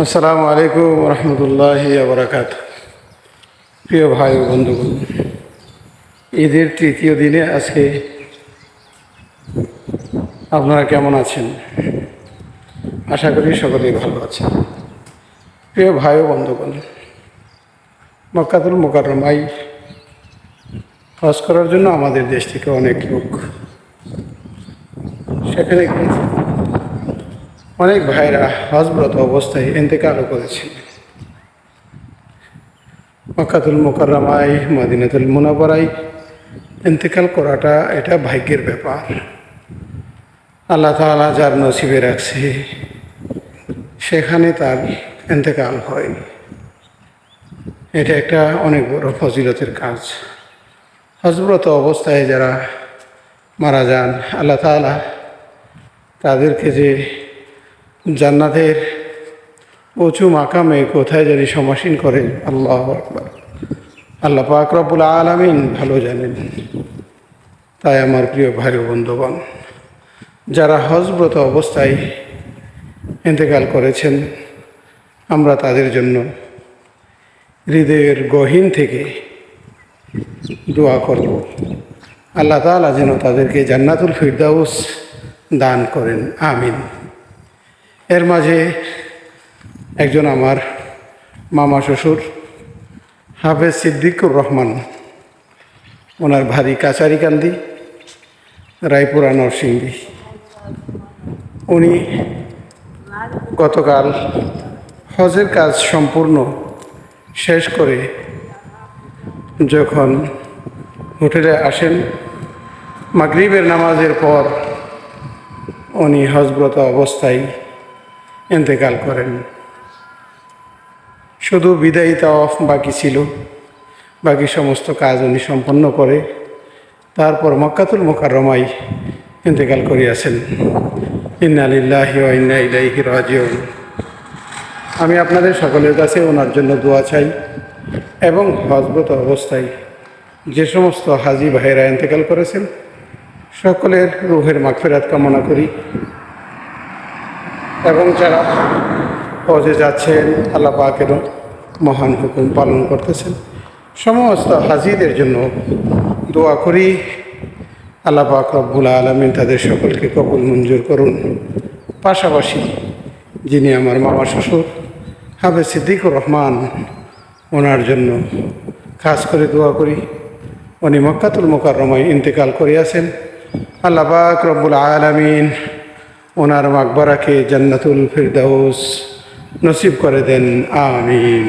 আসসালামু আলাইকুম রহমতুল্লাহি আবরাকাত। প্রিয় ভাই ও বন্ধুগণ, ঈদের তৃতীয় দিনে আজকে আপনারা কেমন আছেন? আশা করি সকলেই ভালো আছেন। প্রিয় ভাই ও বন্ধুগণ, মক্কাতুল মুকাররমায় হজ করার জন্য আমাদের দেশ থেকে অনেক লোক সেখানে অনেক ভাইরা হজব্রত অবস্থায় ইন্তেকালও করেছেন। মক্কাতুল মুকাররমায় মদিনাতুল মুনাওয়ারায় ইন্তেকাল করাটা এটা ভাগ্যের ব্যাপার। আল্লাহ তাআলা যার নসিবে রাখছে সেখানে তার ইন্তেকাল হয়। এটা একটা অনেক বড় ফজিলতের কাজ। হজব্রত অবস্থায় যারা মারা যান, আল্লাহ তাআলা তাদেরকে যে জান্নাতের উঁচু মাকামে কোথায় জানি সমাসীন করেন, আল্লাহু আকবার, আল্লাহ পাক রব্বুল আলামিন ভালো জানেন। তাই আমার প্রিয় ভাই ও বন্ধুগণ, যারা হজব্রত অবস্থায় ইন্তেকাল করেছেন, আমরা তাদের জন্য হৃদয়ের গহীন থেকে দোয়া করব। আল্লাহ তাআলা যেন তাদেরকে জান্নাতুল ফিরদাউস দান করেন, আমিন। এর মাঝে একজন আমার মামা শ্বশুর হাফেজ সিদ্দিকুর রহমান, ওনার ভারী কাছারিকান্দি, রায়পুরা নরসিংদী, উনি গতকাল হজের কাজ সম্পূর্ণ শেষ করে যখন হোটেলে আসেন, মাগরিবের নামাজের পর উনি হজব্রত অবস্থায় ইন্তেকাল করেন। শুধু বিদায়ী তাওয়াফ বাকি ছিল, বাকি সমস্ত কাজ উনি সম্পন্ন করে তারপর মক্কাতুল মুকাররমায় ইন্তেকাল করিয়াছেন। ইন্না লিল্লাহি ওয়া ইন্না ইলাইহি রাজিউন। আমি আপনাদের সকলের কাছে ওনার জন্য দোয়া চাই এবং হজব্রত অবস্থায় যে সমস্ত হাজি ভাইয়েরা ইন্তেকাল করেছেন সকলের রূহের মাগফিরাত কামনা করি, এবং যারা হজে যাচ্ছেন, আল্লাহ পাকের মহান হুকুম পালন করতেছেন, সমস্ত হাজিদের জন্য দোয়া করি। আল্লাহ পাক রব্বুল আলামিন তাদের সকলকে কবুল মঞ্জুর করুন। পাশাপাশি যিনি আমার মামা শ্বশুর হাফেজ সিদ্দিকুর রহমান, ওনার জন্য খাস করে দোয়া করি। উনি মক্কাতুল মুকাররমায় ইন্তেকাল করিয়াছেন। আল্লাহ পাক রব্বুল আলামিন ওনার মাকবারাকে জান্নাতুল ফিরদাউস নসিব করে দেন, আমিন।